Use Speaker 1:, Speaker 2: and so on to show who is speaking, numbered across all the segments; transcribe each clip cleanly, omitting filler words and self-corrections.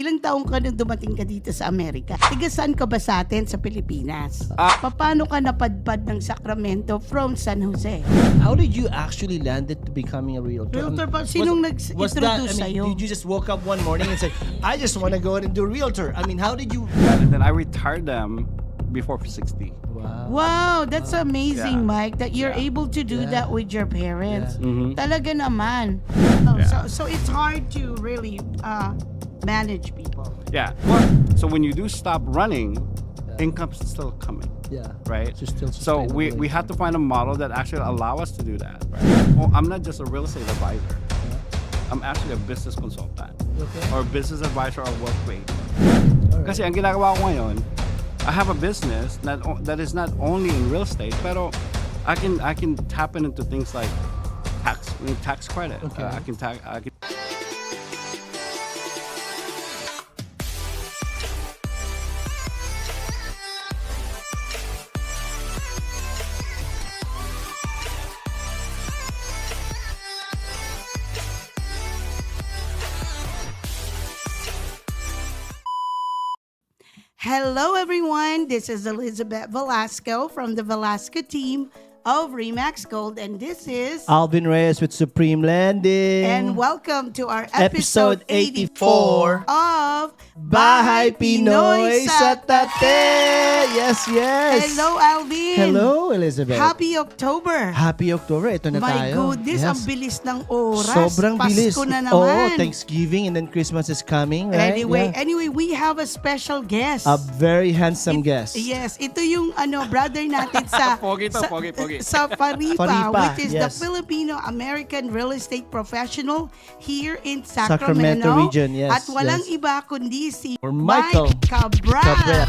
Speaker 1: Ilang taong ka nung dumating ka dito sa Amerika? Tiga saan ka ba sa atin sa Pilipinas? Paano ka napadpad ng Sacramento from San Jose?
Speaker 2: How did you actually landed to becoming a realtor?
Speaker 1: Realtor pa? Sinong nag-introduce sa'yo?
Speaker 2: Did you just woke up one morning and said, I just want to go and do realtor? I mean, how did you...
Speaker 3: And then I retired them before 60.
Speaker 2: Wow.
Speaker 1: Wow, that's amazing,
Speaker 3: Yeah.
Speaker 1: Mike, that you're able to do
Speaker 2: Yeah.
Speaker 1: that with your parents.
Speaker 3: Mhm.
Speaker 1: Talaga naman. So it's hard to really manage people.
Speaker 3: Yeah. So when you do stop running, income's still coming,
Speaker 2: Yeah.
Speaker 3: right?
Speaker 2: So still
Speaker 3: So we
Speaker 2: sustainable.
Speaker 3: had to find a model that actually allow us to do that, right? Well, I'm not just a real estate advisor. I'm actually a business consultant
Speaker 2: Okay.
Speaker 3: or business advisor or wealth creator.
Speaker 2: Alright.
Speaker 3: Kasi ang ginagawa ko ngayon, I have a business that is not only in real estate, pero I can tap into things like tax credit.
Speaker 2: Okay.
Speaker 3: I can
Speaker 1: Hello, everyone. This is Elizabeth Velasco from the Velasco team of Remax Gold, and this is
Speaker 2: Alvin Reyes with Supreme Landing.
Speaker 1: and welcome to our
Speaker 2: Episode 84
Speaker 1: of
Speaker 2: Bahay Pinoy sa Tate. Yes, yes.
Speaker 1: Hello, Alvin.
Speaker 2: Hello, Elizabeth.
Speaker 1: Happy October.
Speaker 2: Happy October. Ito na
Speaker 1: My
Speaker 2: tayo.
Speaker 1: goodness,
Speaker 2: Yes.
Speaker 1: ang bilis ng oras.
Speaker 2: Sobrang bilis.
Speaker 1: Pasko na
Speaker 2: Oh,
Speaker 1: naman.
Speaker 2: Thanksgiving and then Christmas is coming, right?
Speaker 1: Anyway, we have a special guest.
Speaker 2: A very handsome guest.
Speaker 1: Yes, ito yung brother natin sa
Speaker 3: Pogi to, pogi.
Speaker 1: sa FAREPA,
Speaker 2: FAREPA,
Speaker 1: which is the
Speaker 2: yes.
Speaker 1: Filipino-American real estate professional here in
Speaker 2: Sacramento region, yes,
Speaker 1: At walang
Speaker 2: yes.
Speaker 1: iba kundi si
Speaker 2: Or Michael
Speaker 1: Cabras.
Speaker 2: Cabras.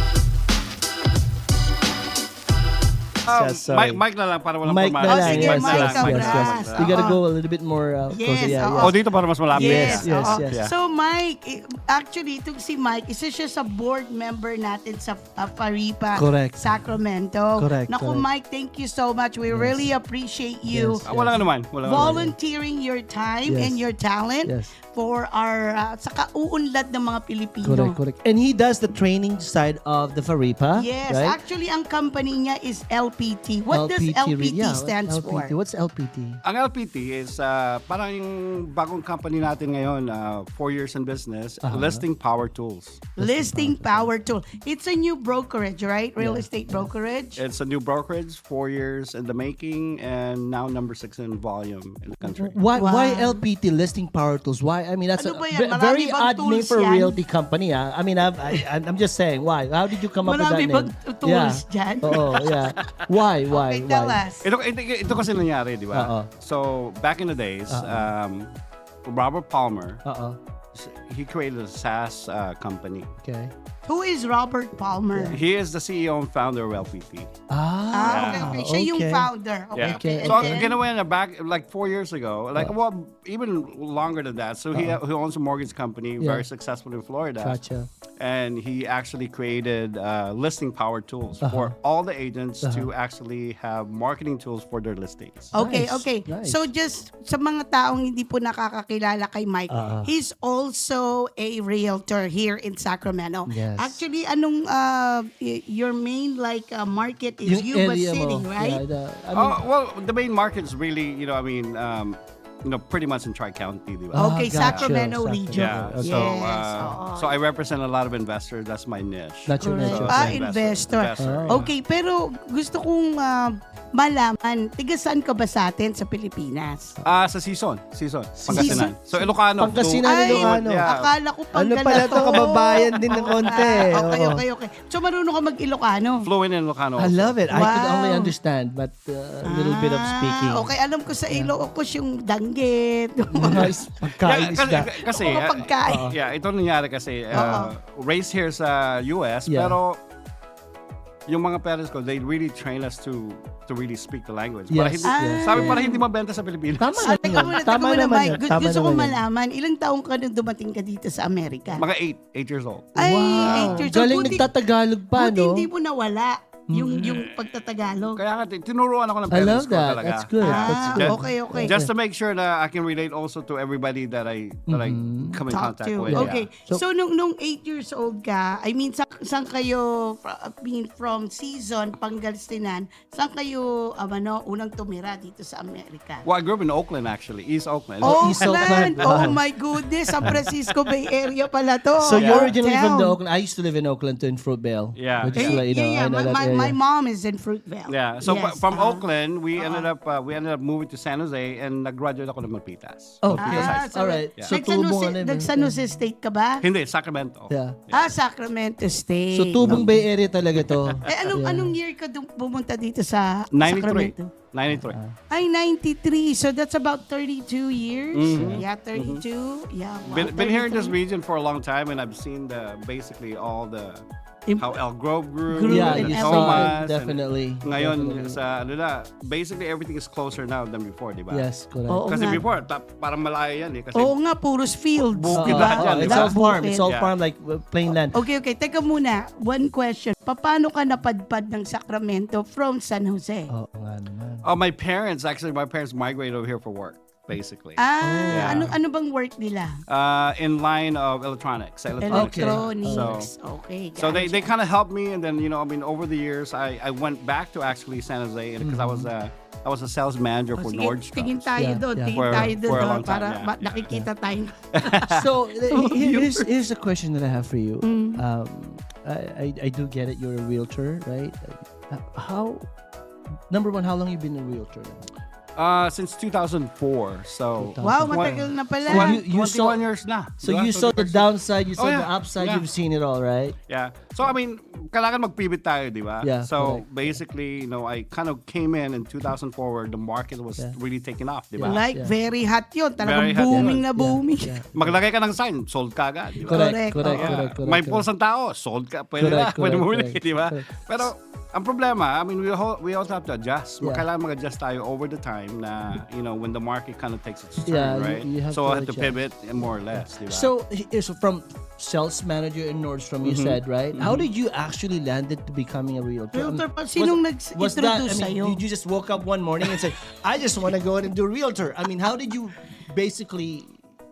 Speaker 2: Sorry.
Speaker 3: Mike na lang para walang
Speaker 2: Mike na
Speaker 3: formality.
Speaker 2: lang.
Speaker 1: sige,
Speaker 2: yes,
Speaker 1: Mike
Speaker 2: yes,
Speaker 1: Cabras.
Speaker 2: yes, yes. We gotta go a little bit more closer.
Speaker 1: Yes,
Speaker 2: Yeah,
Speaker 1: oo.
Speaker 2: yeah.
Speaker 3: Oh, dito para mas malapit.
Speaker 1: Yes,
Speaker 2: Yes,
Speaker 1: oo.
Speaker 2: yes.
Speaker 1: So Mike, actually itong si Mike, isa siya sa board member natin sa FAREPA
Speaker 2: Correct.
Speaker 1: Sacramento.
Speaker 2: Correct,
Speaker 1: Naku
Speaker 2: correct.
Speaker 1: Mike, thank you so much. We really appreciate you
Speaker 2: Yes.
Speaker 3: Wala naman.
Speaker 1: volunteering your time
Speaker 2: Yes.
Speaker 1: and your talent
Speaker 2: Yes.
Speaker 1: for our sa kauunlad ng mga Pilipino.
Speaker 2: Correct. And he does the training side of the FAREPA.
Speaker 1: Yes,
Speaker 2: right?
Speaker 1: actually ang company niya is LPT. What does LPT
Speaker 2: yeah,
Speaker 1: stands for?
Speaker 2: What's LPT?
Speaker 3: Ang LPT is parang yung bagong company natin ngayon, 4 years in business, Listing Power Tools.
Speaker 1: Listing Power Tool. It's a new brokerage, right? Real estate brokerage.
Speaker 3: It's a new brokerage, 4 years in the making, and now number 6 in volume in the country.
Speaker 2: Why
Speaker 1: Wow.
Speaker 2: LPT, Listing Power Tools? Why? I mean, that's
Speaker 1: Ano
Speaker 2: a
Speaker 1: ba yan? Marami
Speaker 2: very
Speaker 1: bang
Speaker 2: odd name
Speaker 1: tools
Speaker 2: for a
Speaker 1: yan?
Speaker 2: realty company. I mean, I'm just saying, why? How did you come up with
Speaker 1: Marami
Speaker 2: that
Speaker 1: bang
Speaker 2: name?
Speaker 1: tools dyan?
Speaker 2: Oo, yeah. Why?
Speaker 1: Okay, tell us.
Speaker 3: Ito kasi nangyari, di ba? So, back in the days, Robert Palmer, he created a SaaS company.
Speaker 2: Okay.
Speaker 1: Who is Robert Palmer?
Speaker 3: He is the CEO and founder of LPT.
Speaker 1: Okay. Siya yung founder.
Speaker 3: Yeah.
Speaker 2: Okay.
Speaker 3: So,
Speaker 1: And
Speaker 3: ang
Speaker 1: then-
Speaker 3: ginawa niya back like 4 years ago, even longer than that. So, he owns a mortgage company, very successful in Florida.
Speaker 2: Gotcha.
Speaker 3: And he actually created listing power tools for all the agents to actually have marketing tools for their listings.
Speaker 1: Okay,
Speaker 2: Nice,
Speaker 1: okay.
Speaker 2: nice.
Speaker 1: So just sa mga taong hindi po nakakakilala kay Mike, he's also a realtor here in Sacramento.
Speaker 2: Yes.
Speaker 1: Actually, anong your main market is
Speaker 2: Yung
Speaker 1: Yuba
Speaker 2: area
Speaker 1: City,
Speaker 2: mo.
Speaker 1: right?
Speaker 2: Yeah, I mean,
Speaker 3: Well, the main market is really, pretty much in Tri-County, di ba?
Speaker 1: Okay,
Speaker 2: gotcha.
Speaker 1: Sacramento region.
Speaker 3: Yeah.
Speaker 2: Okay.
Speaker 3: So,
Speaker 1: Yes, oo.
Speaker 3: so I represent a lot of investors. That's my niche.
Speaker 2: That's your niche.
Speaker 1: Correct.
Speaker 2: Okay.
Speaker 1: Investor.
Speaker 2: Oh.
Speaker 1: Okay, pero gusto kong malaman, tiga saan ka ba sa atin sa Pilipinas?
Speaker 3: Sa Season, Pangasinan. So, Ilocano.
Speaker 2: Pangasinan,
Speaker 1: Ay,
Speaker 2: Ilocano.
Speaker 3: Yeah.
Speaker 1: akala ko pang
Speaker 2: Ano pala to, kababayan din ng konti.
Speaker 1: Okay. So marunong ka mag-Ilocano?
Speaker 3: Fluent in Ilocano
Speaker 2: I
Speaker 3: also.
Speaker 2: love it. I could
Speaker 1: Wow.
Speaker 2: only understand, but a little bit of speaking.
Speaker 1: Okay, alam ko sa Ilocos yung danggit.
Speaker 2: Nice. Pagkain isda.
Speaker 3: Kasi,
Speaker 1: Mga pagkain.
Speaker 3: ito nangyari kasi, raised here sa US,
Speaker 2: Yeah.
Speaker 3: pero yung mga parents ko, they really train us to really speak the language.
Speaker 2: Yes.
Speaker 3: Sabi para hindi mabenta sa Pilipinas.
Speaker 2: Tama
Speaker 1: Teka
Speaker 2: naman yun.
Speaker 1: muna,
Speaker 2: naman
Speaker 1: Mike.
Speaker 2: yun. Tama
Speaker 1: Gusto kong
Speaker 2: naman yun.
Speaker 1: malaman, ilang taong ka nung dumating ka dito sa Amerika?
Speaker 3: Mga 8 years old.
Speaker 1: Ay,
Speaker 2: Wow.
Speaker 1: 8 years old.
Speaker 2: Galing
Speaker 1: Buti-
Speaker 2: nagtatagalog pa,
Speaker 1: buti
Speaker 2: no?
Speaker 1: hindi mo nawala. Yung pagtatagalog.
Speaker 3: Kaya nga, tinuruan ako ng
Speaker 4: I
Speaker 3: parents
Speaker 4: love
Speaker 3: ko
Speaker 4: that.
Speaker 3: talaga.
Speaker 4: That's good. That's good.
Speaker 1: Okay.
Speaker 3: Just to make sure that I can relate also to everybody that I come in
Speaker 1: Talk
Speaker 3: contact
Speaker 1: to.
Speaker 3: with.
Speaker 1: Okay.
Speaker 3: Yeah.
Speaker 1: So, nung 8 years old ka, I mean, saan kayo, from season, Pangasinan, saan kayo, unang tumira dito sa Amerika?
Speaker 3: Well, I grew up in Oakland actually, East Oakland.
Speaker 4: East Oakland.
Speaker 1: Oh my goodness, San Francisco Bay Area pala to.
Speaker 4: So you're originally from the
Speaker 1: Town.
Speaker 4: Oakland. I used to live in Oakland too, in Fruitvale.
Speaker 3: Yeah.
Speaker 4: Which is like, I know that area.
Speaker 1: My mom is in Fruitvale.
Speaker 3: Yeah. So
Speaker 1: Yes,
Speaker 3: from Oakland, we ended up moving to San Jose, and nag-graduate ako ng Malpitas.
Speaker 4: Oh,
Speaker 3: Malpitas High School.
Speaker 4: alright.
Speaker 3: Yeah.
Speaker 4: So tubong
Speaker 1: Nag-San Jose State ka ba?
Speaker 3: Hindi, Sacramento.
Speaker 4: Yeah.
Speaker 1: Sacramento State.
Speaker 4: So tubong Bay Area talaga to.
Speaker 1: Anong year ka pumunta dito sa
Speaker 3: 93.
Speaker 1: Sacramento?
Speaker 3: 93.
Speaker 1: Ay, 93. So that's about 32 years.
Speaker 3: Mhm.
Speaker 1: Yeah, 32. Yeah. Wow,
Speaker 3: Been here in this
Speaker 1: 33.
Speaker 3: region for a long time, and I've seen basically all the how Elk Grove grew,
Speaker 4: Yeah,
Speaker 3: and
Speaker 4: you
Speaker 1: Elk
Speaker 4: saw
Speaker 3: Thomas,
Speaker 4: it. Definitely.
Speaker 3: and ngayon
Speaker 4: Definitely.
Speaker 3: sa basically everything is closer now than before, di ba?
Speaker 4: Yes, correct.
Speaker 1: Oo
Speaker 3: Kasi
Speaker 1: nga.
Speaker 3: before parang malayo yan eh. Kasi
Speaker 1: Oo nga, puros fields.
Speaker 3: Bukid
Speaker 1: diba?
Speaker 3: lahat yan,
Speaker 4: It's
Speaker 3: diba?
Speaker 4: all farm. It's all
Speaker 3: Yeah.
Speaker 4: farm like plain land.
Speaker 1: Okay. Teka muna. One question. Paano ka napadpad ng Sacramento from San Jose?
Speaker 4: Oo nga naman.
Speaker 3: my parents migrated over here for work, basically.
Speaker 1: Ah,
Speaker 3: Yeah.
Speaker 1: ano bang work nila?
Speaker 3: In line of electronics. Sa electronics.
Speaker 1: Electronics. Okay.
Speaker 3: So
Speaker 1: gotcha.
Speaker 3: they kind of helped me, and then over the years I went back to actually San Jose because I was a sales manager for
Speaker 1: Sige,
Speaker 3: Nordstrom.
Speaker 1: tingin tayo
Speaker 4: Yeah,
Speaker 1: doon.
Speaker 4: yeah.
Speaker 1: Tingin
Speaker 3: For-
Speaker 1: tayo doon.
Speaker 3: for a long time,
Speaker 1: Para
Speaker 3: yeah.
Speaker 1: nakikita tayo.
Speaker 4: So here's a question that I have for you. I do get it. You're a realtor, right? Number one, how long you been a realtor?
Speaker 3: Since 2004. So
Speaker 1: Wow,
Speaker 3: Twen-
Speaker 1: matagal na pala.
Speaker 4: So you
Speaker 3: 21
Speaker 4: saw-
Speaker 3: years na.
Speaker 4: So
Speaker 3: Diba?
Speaker 4: you saw the
Speaker 3: 21 years.
Speaker 4: downside, you saw
Speaker 3: Oh,
Speaker 4: the
Speaker 3: yeah.
Speaker 4: upside,
Speaker 3: Yeah.
Speaker 4: you've seen it all, right?
Speaker 3: Yeah. So I mean, kailangan mag-pivot tayo, di ba?
Speaker 4: Yeah,
Speaker 3: So
Speaker 4: correct.
Speaker 3: basically, I kind of came in 2004 where the market was really taking off, di ba?
Speaker 1: Like,
Speaker 4: Yeah.
Speaker 1: very hot yun.
Speaker 3: Very
Speaker 1: Talagang
Speaker 3: hot
Speaker 1: booming
Speaker 3: yun.
Speaker 1: na booming.
Speaker 4: Yeah.
Speaker 3: Maglagay ka ng sign, sold ka agad, di ba?
Speaker 4: Correct.
Speaker 1: Correct.
Speaker 3: May pulse ang tao, sold ka, pwede na,
Speaker 4: Correct,
Speaker 3: pwede
Speaker 4: correct,
Speaker 3: bumili,
Speaker 4: correct,
Speaker 3: di ba?
Speaker 4: correct.
Speaker 3: Pero, ang problema, I mean, we also have to adjust.
Speaker 4: Yeah.
Speaker 3: Kailangan mag-adjust tayo over the time na, when the market kind of takes its turn,
Speaker 4: Yeah,
Speaker 3: right?
Speaker 4: you have
Speaker 3: So
Speaker 4: to
Speaker 3: I have to
Speaker 4: adjust.
Speaker 3: pivot more or less, di ba?
Speaker 4: So from sales manager in Nordstrom, you said, right? How did you actually landed to becoming a realtor?
Speaker 1: Realtor pa, sinong nag-introduce sa'yo?
Speaker 4: Did you just woke up one morning and say, I just want to go and do realtor? I mean, how did you basically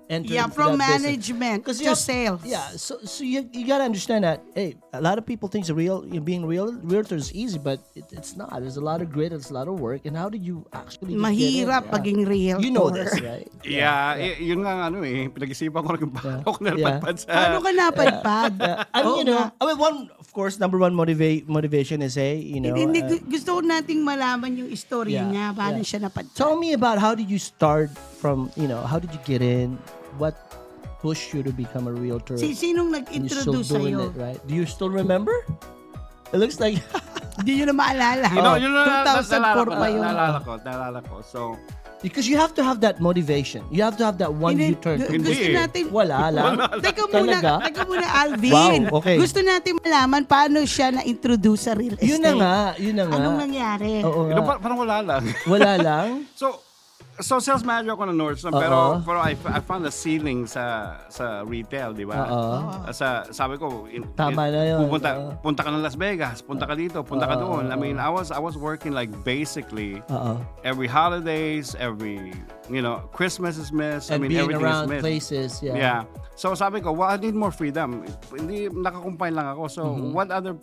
Speaker 4: enter
Speaker 1: Yeah,
Speaker 4: into
Speaker 1: from
Speaker 4: that business?
Speaker 1: management
Speaker 4: 'Cause
Speaker 1: to
Speaker 4: you have-
Speaker 1: sales.
Speaker 4: Yeah, so you gotta understand that. Hey, a lot of people think being realtor is easy, but it's not. There's a lot of grit, there's a lot of work. And how did you actually get in?
Speaker 1: Mahirap
Speaker 4: Yeah.
Speaker 1: maging realtor.
Speaker 4: You know this, right?
Speaker 3: Yeah, yun nga pinag-isipan ko rin paano ako nalapadpad sa...
Speaker 1: Paano ka napadpad?
Speaker 4: I mean,
Speaker 1: Oo nga.
Speaker 4: of course, number one motivation is,
Speaker 1: Hindi, gusto ko nating malaman yung istorya
Speaker 4: Yeah,
Speaker 1: niya. Paano
Speaker 4: yeah.
Speaker 1: siya napadpad?
Speaker 4: tell me about how did you start from, how did you get in? What pushed you to become a realtor?
Speaker 1: Sinong
Speaker 4: And you're still
Speaker 1: nag-introduce
Speaker 4: doing
Speaker 1: sa'yo?
Speaker 4: it, right? Do you still remember? It looks like
Speaker 1: Hindi nyo na maalala.
Speaker 3: Yun na
Speaker 1: 2004 pa yun.
Speaker 3: naalala ko. So,
Speaker 4: because you have to have that motivation. You have to have that one
Speaker 1: Hindi,
Speaker 4: U-turn.
Speaker 3: Hindi
Speaker 1: gusto
Speaker 3: eh.
Speaker 1: natin,
Speaker 4: Wala lang. Talaga?
Speaker 1: teka muna, Alvin.
Speaker 4: Wow, okay.
Speaker 1: Gusto natin malaman paano siya na-introduce sa real estate.
Speaker 4: Yun na nga.
Speaker 1: Anong nangyari?
Speaker 4: Oo nga.
Speaker 3: parang wala lang.
Speaker 4: Wala lang.
Speaker 3: So sales manager ako ng Nordstrom, pero I found a ceiling sa retail, di ba? Sabi ko,
Speaker 4: Tama na yun.
Speaker 3: Punta ka ng Las Vegas, punta ka dito, punta ka doon. I mean, I was working like basically every holidays, every Christmas is missed.
Speaker 4: And
Speaker 3: I mean,
Speaker 4: being
Speaker 3: everything
Speaker 4: around
Speaker 3: is missed.
Speaker 4: places.
Speaker 3: Yeah. So sabi ko, well, I need more freedom. Hindi nakakumpine lang ako. So what other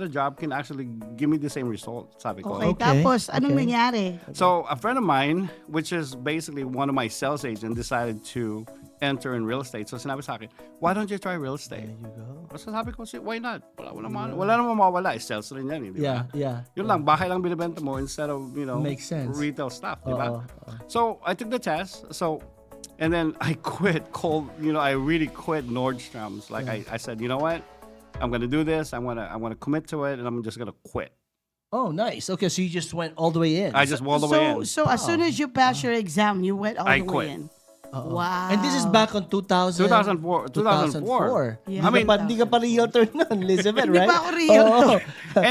Speaker 3: job can actually give me the same result? Sabi ko.
Speaker 1: Okay,
Speaker 4: Okay,
Speaker 1: tapos anong
Speaker 4: okay.
Speaker 1: nangyari?
Speaker 3: So a friend of mine, which is basically one of my sales agents, decided to enter in real estate. So sinabi sa akin, why don't you try real estate?
Speaker 4: There you go.
Speaker 3: So sabi ko, why not? Wala namang mawawala. Sales rin yan, di ba?
Speaker 4: Yeah.
Speaker 3: Yun lang, bahay lang binibenta mo instead of,
Speaker 4: Makes sense.
Speaker 3: retail stuff, di ba?
Speaker 4: Oo.
Speaker 3: So I took the test. And then I quit I really quit Nordstrom's. Like I said, you know what? I'm gonna do this. I'm gonna commit to it, and I'm just gonna quit.
Speaker 4: Oh, nice. Okay, so you just went all the way in.
Speaker 3: I just went all the way in.
Speaker 1: So as soon as you pass your exam, you went all
Speaker 3: I
Speaker 1: the
Speaker 3: quit.
Speaker 1: way in.
Speaker 4: Oo.
Speaker 1: Wow.
Speaker 4: And this is back on 2000.
Speaker 3: 2004. 2004.
Speaker 1: Yeah.
Speaker 4: Hindi ka pa realtor nun, Elizabeth,
Speaker 1: Hindi
Speaker 4: right?
Speaker 1: pa ako realtor.
Speaker 4: Oo.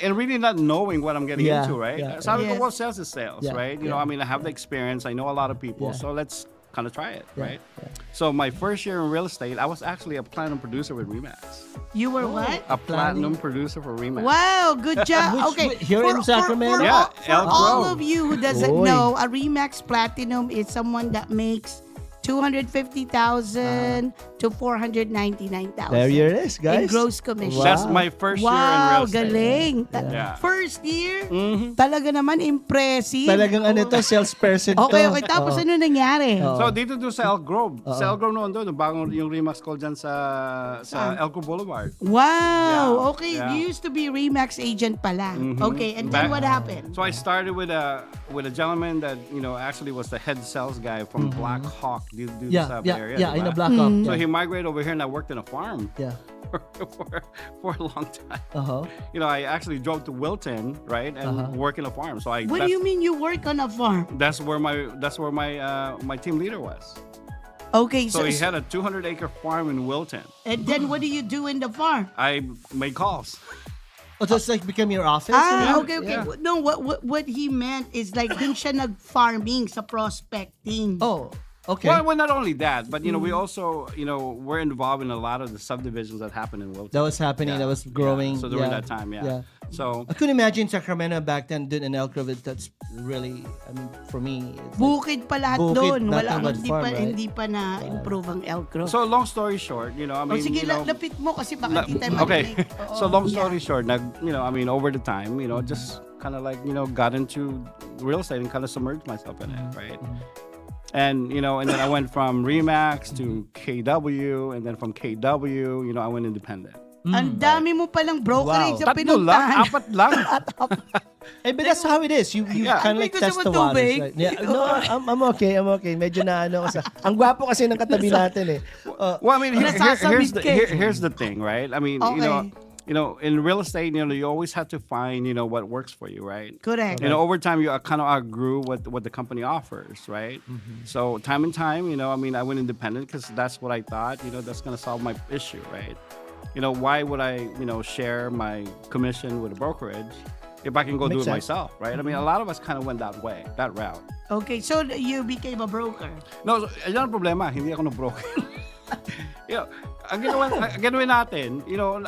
Speaker 3: And really not knowing what I'm getting
Speaker 4: Yeah,
Speaker 3: into, right?
Speaker 4: yeah.
Speaker 3: So I
Speaker 1: Yes.
Speaker 3: well, sales is sales,
Speaker 4: Yeah,
Speaker 3: right?
Speaker 4: yeah.
Speaker 3: I mean, I have the experience. I know a lot of people.
Speaker 4: Yeah.
Speaker 3: So let's kind of try it,
Speaker 4: Yeah,
Speaker 3: right?
Speaker 4: yeah.
Speaker 3: So my first year in real estate, I was actually a platinum producer with Remax.
Speaker 1: You were what?
Speaker 3: A platinum producer for Remax.
Speaker 1: Wow, good job. Okay.
Speaker 4: Here in Sacramento?
Speaker 1: For,
Speaker 3: Yeah,
Speaker 1: for
Speaker 3: Elk
Speaker 1: all
Speaker 3: Grove.
Speaker 1: of you who doesn't
Speaker 4: Oy.
Speaker 1: know, a Remax Platinum is someone that makes 250,000 to 499,000.
Speaker 4: There it is, guys.
Speaker 1: In gross commission.
Speaker 3: That's my first year in real
Speaker 1: Wow,
Speaker 3: estate.
Speaker 1: galing.
Speaker 3: Yeah.
Speaker 1: First year,
Speaker 3: Mhm.
Speaker 1: talaga naman impressive.
Speaker 4: Talagang ano to, salesperson to.
Speaker 1: Okay, okay. Tapos
Speaker 4: Oo.
Speaker 1: ano nangyari?
Speaker 4: Oo.
Speaker 3: So dito doon sa Elk Grove. Sa Elk Grove noon doon, bagong yung Remax call dyan sa Elk Grove Boulevard.
Speaker 1: Wow.
Speaker 3: Yeah,
Speaker 1: Okay,
Speaker 3: yeah.
Speaker 1: you used to be Remax agent pala.
Speaker 3: Mhm.
Speaker 1: Okay, and then
Speaker 3: Back-
Speaker 1: what happened?
Speaker 3: So I started with a gentleman that actually was the head sales guy from Black Hawk. Do
Speaker 4: Yeah,
Speaker 3: sa Bay Area,
Speaker 4: yeah, in
Speaker 3: diba?
Speaker 4: the Black Hawk.
Speaker 3: So
Speaker 4: Yeah.
Speaker 3: he migrated over here and I worked in a farm
Speaker 4: Yeah.
Speaker 3: for a long time.
Speaker 4: Uh-huh.
Speaker 3: I actually drove to Wilton, right, and work in a farm. So
Speaker 1: What do you mean you work on a farm?
Speaker 3: That's where my my team leader was.
Speaker 1: Okay,
Speaker 3: So he had a 200-acre farm in Wilton.
Speaker 1: and then what do you do in the farm?
Speaker 3: I made calls.
Speaker 4: Oh, just like become your office?
Speaker 1: Ah,
Speaker 4: Yeah.
Speaker 1: okay, okay.
Speaker 3: Yeah.
Speaker 1: No, what he meant is like dun siya nag-farming sa prospecting.
Speaker 4: Oh, okay.
Speaker 3: Well, not only that, but we also we're involved in a lot of the subdivisions that happen in Wilton.
Speaker 4: That was happening.
Speaker 3: Yeah.
Speaker 4: That was growing.
Speaker 3: Yeah. So during
Speaker 4: yeah.
Speaker 3: that time, yeah.
Speaker 4: Yeah.
Speaker 3: So
Speaker 4: I couldn't imagine Sacramento back then doing an Elk Grove. That's really, I mean, for me, it's like,
Speaker 1: Bukid pa lahat
Speaker 4: Bukid,
Speaker 1: doon. Wala,
Speaker 4: nothing but
Speaker 1: hindi
Speaker 4: farm,
Speaker 1: pa,
Speaker 4: right?
Speaker 1: hindi pa na-improve ang Elk Grove.
Speaker 3: so long story short, I
Speaker 1: O
Speaker 3: mean,
Speaker 1: sige, lapit mo kasi baka hindi tayo
Speaker 3: okay.
Speaker 1: marinig. Oo,
Speaker 3: So long story
Speaker 1: yeah.
Speaker 3: short, over the time, just kind of like got into real estate and kind of submerged myself in it, right? And and then I went from Remax to KW, and then from KW, I went independent.
Speaker 1: Ang dami mo palang brokerage sa
Speaker 3: Tatlo lang,
Speaker 1: pinuntahan.
Speaker 3: apat lang.
Speaker 4: but that's how it is. You
Speaker 3: Yeah.
Speaker 4: kind of like
Speaker 1: Gusto
Speaker 4: test
Speaker 1: mo
Speaker 4: the waters.
Speaker 1: tubig?
Speaker 4: Right? Yeah. No, I'm okay. I'm okay. Medyo na ano ko sa... Ang gwapo kasi ng katabi natin eh.
Speaker 3: Well, I mean,
Speaker 1: Nasasamid ka eh.
Speaker 3: here's the thing, right? I mean,
Speaker 1: Okay.
Speaker 3: in real estate, you always have to find, what works for you, right?
Speaker 1: Correct.
Speaker 3: Over time, you kind of outgrew what the company offers, right? So time and time, I went independent because that's what I thought, that's going to solve my issue, right? Why would I, share my commission with a brokerage if I can go do
Speaker 4: Makes
Speaker 3: it
Speaker 4: sense.
Speaker 3: myself, right? I mean, a lot of us kind of went that route.
Speaker 1: Okay, so you became a broker.
Speaker 3: No, yan ang problema, hindi ako na-broker. Ang ginawa natin,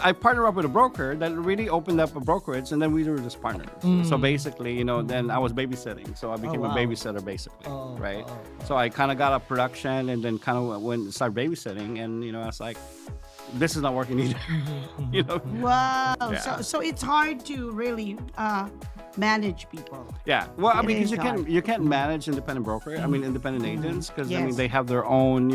Speaker 3: I partner up with a broker that really opened up a brokerage, and then we were just partners. So basically, then I was babysitting. So I became
Speaker 4: wow.
Speaker 3: a babysitter, basically,
Speaker 4: Oh,
Speaker 3: right?
Speaker 4: oh.
Speaker 3: So I kind of got a production, and then kind of started babysitting, and I was like, this is not working either.
Speaker 1: Wow.
Speaker 3: Yeah.
Speaker 1: So it's hard to really manage people.
Speaker 3: Yeah. Well, I
Speaker 1: It
Speaker 3: mean,
Speaker 1: is
Speaker 3: because you can't manage independent broker. I mean, independent agents, because I
Speaker 1: Yes.
Speaker 3: mean they have their own,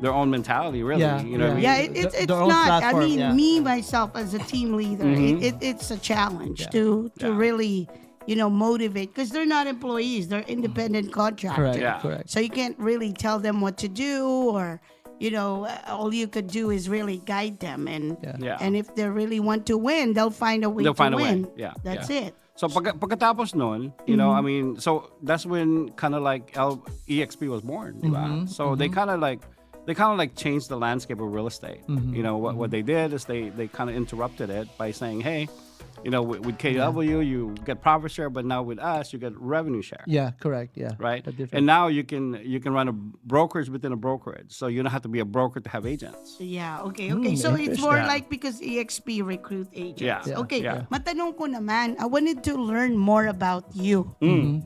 Speaker 3: their own mentality, really.
Speaker 4: Yeah,
Speaker 3: You know what I mean?
Speaker 1: Yeah, it's
Speaker 4: Their own
Speaker 1: not. I
Speaker 4: platform,
Speaker 1: mean,
Speaker 4: yeah.
Speaker 1: me myself as a team leader, it's a challenge to
Speaker 3: Yeah.
Speaker 1: really, motivate because they're not employees; they're independent contractors.
Speaker 4: Correct,
Speaker 3: Yeah.
Speaker 4: correct.
Speaker 1: So you can't really tell them what to do, or all you could do is really guide them, and
Speaker 3: Yeah.
Speaker 1: and if they really want to win, they'll find a way
Speaker 3: They'll
Speaker 1: to
Speaker 3: find a way.
Speaker 1: win.
Speaker 3: Yeah,
Speaker 1: That's
Speaker 3: yeah.
Speaker 1: it.
Speaker 3: So pagkatapos nun, I mean, so that's when kind of like EXP was born, di ba? So they kind of like changed the landscape of real estate. What they did is they kind of interrupted it by saying, hey, with KW you get profit share, but now with us you get revenue share.
Speaker 4: Yeah, correct. Yeah.
Speaker 3: Right,
Speaker 4: A different-
Speaker 3: and now you can run a brokerage within a brokerage, so you don't have to be a broker to have agents.
Speaker 1: Yeah, okay. So it's
Speaker 4: interesting.
Speaker 1: more like because EXP recruit agents.
Speaker 3: Yeah, yeah,
Speaker 1: Okay,
Speaker 3: yeah.
Speaker 1: matanong ko naman, I wanted to learn more about you.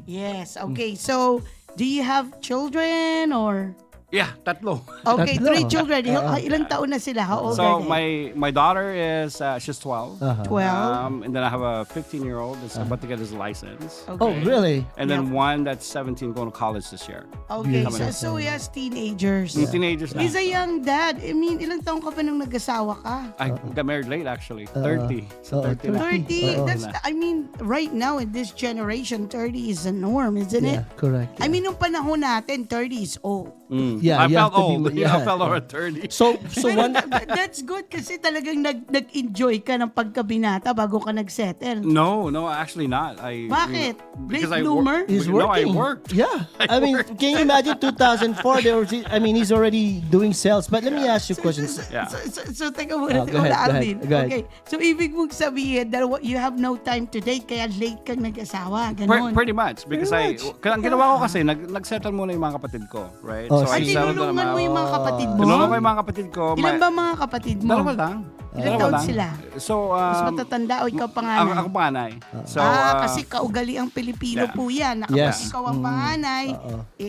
Speaker 1: Yes, okay. So, do you have children or?
Speaker 3: Yeah, tatlo.
Speaker 1: Okay,
Speaker 4: Tatlo.
Speaker 1: 3 children. Ilang taon na sila? How old
Speaker 3: So
Speaker 1: are they?
Speaker 3: my daughter is she's 12.
Speaker 1: 12.
Speaker 3: And then I have a 15-year-old that's about to get his license.
Speaker 1: Okay.
Speaker 4: Oh, really?
Speaker 3: And then
Speaker 1: Yep.
Speaker 3: one that's 17 going to college this year.
Speaker 1: Okay,
Speaker 4: Beautiful.
Speaker 1: so he has teenagers.
Speaker 3: Yung teenagers na.
Speaker 1: He's a young dad. I mean, ilang taon ka pa nung nag-asawa ka?
Speaker 3: I got married late actually. 30. So 30 na.
Speaker 1: 30.
Speaker 4: Oo.
Speaker 1: That's, I mean, right now in this generation, 30 is the norm, isn't it?
Speaker 4: Yeah, correct.
Speaker 1: I mean, nung panahon natin, 30 is old.
Speaker 4: Yeah,
Speaker 3: I
Speaker 4: you
Speaker 3: felt
Speaker 4: have to be-
Speaker 3: old.
Speaker 4: yeah,
Speaker 3: I felt over 30.
Speaker 4: So one.
Speaker 1: That's good kasi talagang nag-enjoy ka ng pagkabinata bago ka nag-settle.
Speaker 3: No, actually not.
Speaker 1: Bakit?
Speaker 3: Because
Speaker 1: Late
Speaker 3: I
Speaker 1: bloomer?
Speaker 4: He's
Speaker 3: No, I
Speaker 4: working.
Speaker 3: worked.
Speaker 4: Yeah. I mean, can you imagine 2004? He's already doing sales. But let me ask you questions.
Speaker 3: Yeah.
Speaker 1: So teka muna,
Speaker 4: Go ahead,
Speaker 1: Alvin.
Speaker 4: go ahead.
Speaker 1: Okay. So, ibig mong sabihin that you have no time to date kaya late kang nag-asawa. Ganon.
Speaker 3: Pretty much. Because ang ginawa ko kasi, nag-settle muna yung mga kapatid ko. Right?
Speaker 4: Oh,
Speaker 3: I
Speaker 1: Ay,
Speaker 3: settled
Speaker 1: tinulungan
Speaker 3: them
Speaker 1: mo
Speaker 3: out.
Speaker 1: yung mga kapatid mo?
Speaker 3: Tinulungan ko yung mga kapatid ko.
Speaker 1: Ilan ba mga kapatid mo?
Speaker 3: Dalawa lang.
Speaker 1: Ilan
Speaker 3: Dalawa
Speaker 1: taon
Speaker 3: lang.
Speaker 1: sila?
Speaker 3: So,
Speaker 1: Mas matatanda o ikaw panganay?
Speaker 3: Ako panganay. So,
Speaker 1: Kasi kaugali ang Pilipino
Speaker 3: yeah.
Speaker 1: po yan.
Speaker 4: Yes.
Speaker 1: Ikaw ang panganay,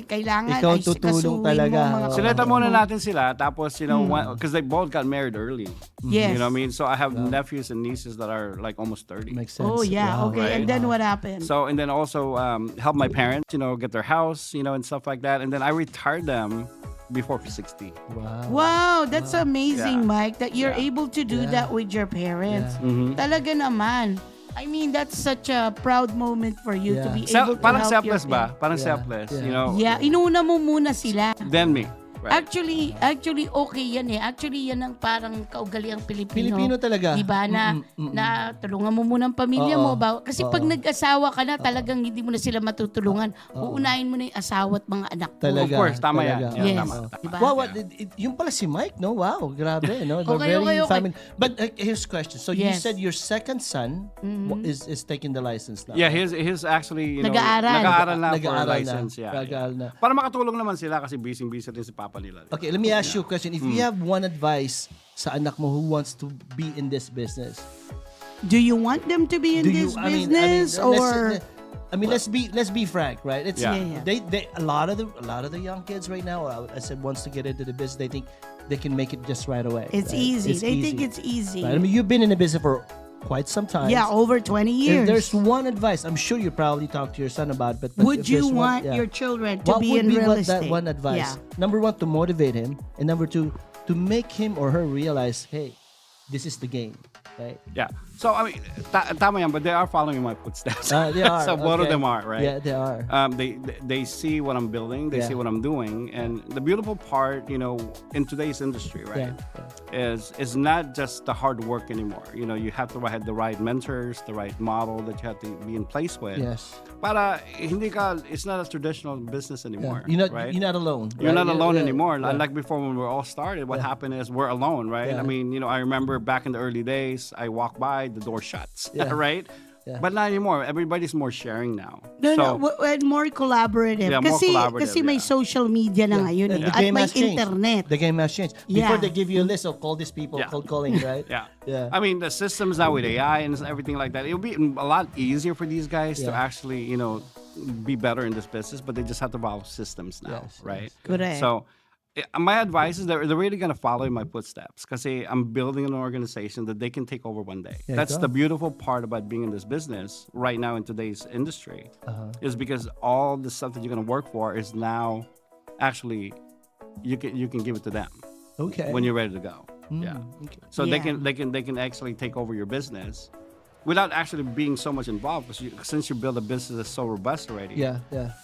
Speaker 1: kailangan
Speaker 4: Ikaw
Speaker 1: ay
Speaker 4: tutulong
Speaker 1: sikasuhin
Speaker 4: talaga.
Speaker 1: mo mga
Speaker 3: sineta
Speaker 1: kapatid
Speaker 3: muna
Speaker 1: mo.
Speaker 3: natin sila. Tapos, because they both got married early.
Speaker 1: Yes.
Speaker 3: You know what I mean? So, I have nephews and nieces that are like almost 30.
Speaker 4: Makes sense.
Speaker 1: Oh, yeah.
Speaker 4: Wow.
Speaker 1: Okay.
Speaker 3: Right.
Speaker 1: And then what happened?
Speaker 3: So, and then also help my parents, get their house, and stuff like that. And then I retired them before 60.
Speaker 4: Wow.
Speaker 1: Wow, that's amazing,
Speaker 3: Yeah.
Speaker 1: Mike, that you're
Speaker 3: Yeah.
Speaker 1: able to do that with your parents.
Speaker 3: Mhm.
Speaker 1: Talaga naman. I mean, that's such a proud moment for you to
Speaker 4: Yeah.
Speaker 1: be able to
Speaker 3: Parang
Speaker 1: help your
Speaker 3: selfless ba? Parang
Speaker 4: Yeah.
Speaker 3: selfless,
Speaker 4: Yeah.
Speaker 1: Yeah, inuna mo muna sila.
Speaker 3: Then me. Right.
Speaker 1: Actually, okay yan eh. Actually, yan ang parang kaugaliang Pilipino.
Speaker 4: Pilipino talaga.
Speaker 1: Diba na tulungan mo muna ang pamilya
Speaker 4: Oo.
Speaker 1: mo. Kasi pag nag-asawa ka na, talagang hindi mo na sila matutulungan. Uunahin mo na yung asawa at mga anak mo.
Speaker 4: Talaga.
Speaker 3: Of course, tama yan.
Speaker 4: talaga.
Speaker 3: Yeah,
Speaker 1: Yes.
Speaker 3: tama.
Speaker 1: Diba?
Speaker 4: Wow, yung pala si Mike, no? Wow, grabe, no? They're
Speaker 1: Okay,
Speaker 4: very
Speaker 1: okay.
Speaker 4: family. But here's a question. So you
Speaker 1: Yes.
Speaker 4: said your second son is taking the license now.
Speaker 3: Yeah, his actually,
Speaker 1: Nag-aaral.
Speaker 3: nag-aaral na for
Speaker 4: Nag-aaral na.
Speaker 3: license. Yeah.
Speaker 4: Nag-aaral na.
Speaker 3: Para makatulong naman sila kasi busy-busy din si Papa nila.
Speaker 4: Okay, let me ask you a question. If you have one advice sa anak mo who wants to be in this business,
Speaker 1: Do you want them to be in this business or?
Speaker 4: let's be frank, right? It's
Speaker 3: Yeah.
Speaker 1: Yeah.
Speaker 4: they a lot of the young kids right now, I said, wants to get into the business, they think they can make it just right away.
Speaker 1: It's
Speaker 4: right?
Speaker 1: easy. They think it's easy.
Speaker 4: Right? I mean, you've been in the business for quite some time.
Speaker 1: Yeah, over 20
Speaker 4: If
Speaker 1: years.
Speaker 4: there's one advice, I'm sure you probably talked to your son about, but
Speaker 1: Would
Speaker 4: if
Speaker 1: you
Speaker 4: there's
Speaker 1: want
Speaker 4: one,
Speaker 1: your children to
Speaker 4: what
Speaker 1: be
Speaker 4: would
Speaker 1: in
Speaker 4: be
Speaker 1: real
Speaker 4: what
Speaker 1: estate?
Speaker 4: that one advice?
Speaker 1: Yeah.
Speaker 4: Number one, to motivate him, and number two, to make him or her realize, hey, this is the game, right?
Speaker 3: Yeah. So, I mean, tama yan, but they are following my footsteps.
Speaker 4: They are.
Speaker 3: So, both of
Speaker 4: okay.
Speaker 3: them are, right?
Speaker 4: Yeah, they are.
Speaker 3: They see what I'm building, they
Speaker 4: Yeah.
Speaker 3: see what I'm doing, and the beautiful part, in today's industry, right, is not just the hard work anymore. You have to have the right mentors, the right model that you have to be in place with.
Speaker 4: Yes.
Speaker 3: Para it's not a traditional business anymore.
Speaker 4: You're not
Speaker 3: right?
Speaker 4: you're not alone.
Speaker 3: You're
Speaker 4: right?
Speaker 3: not alone anymore.
Speaker 4: Yeah.
Speaker 3: Unlike before when we all started, what happened is we're alone, right?
Speaker 4: Yeah.
Speaker 3: I mean, I remember back in the early days, I walk by, the door shuts,
Speaker 4: Yeah.
Speaker 3: right?
Speaker 4: Yeah.
Speaker 3: But not anymore. Everybody's more sharing now.
Speaker 1: No, and more collaborative.
Speaker 3: Yeah, more collaborative,
Speaker 1: kasi may
Speaker 3: yeah.
Speaker 1: social media na ngayon
Speaker 4: And
Speaker 1: eh.
Speaker 4: the
Speaker 1: At
Speaker 4: game
Speaker 1: may
Speaker 4: has changed.
Speaker 1: internet.
Speaker 4: The game has changed.
Speaker 1: Yeah.
Speaker 4: Before they give you a list of call these people,
Speaker 3: Yeah.
Speaker 4: cold calling, right?
Speaker 3: Yeah.
Speaker 4: Yeah.
Speaker 3: I mean, the systems now with AI and everything like that, it'll be a lot easier for these guys to
Speaker 4: Yeah.
Speaker 3: actually, be better in this business, but they just have to follow systems now,
Speaker 4: Yes,
Speaker 3: right?
Speaker 1: Correct.
Speaker 3: So, my advice is they're really going to follow in my footsteps because I'm building an organization that they can take over one day.
Speaker 4: Yeah,
Speaker 3: That's
Speaker 4: go.
Speaker 3: the beautiful part about being in this business right now in today's industry is because all the stuff that you're going to work for is now actually you can give it to them
Speaker 4: Okay.
Speaker 3: when you're ready to go. Yeah.
Speaker 4: Okay.
Speaker 3: So
Speaker 1: Yeah.
Speaker 3: they can actually take over your business without actually being so much involved because since you build a business that's so robust already.
Speaker 4: Yeah.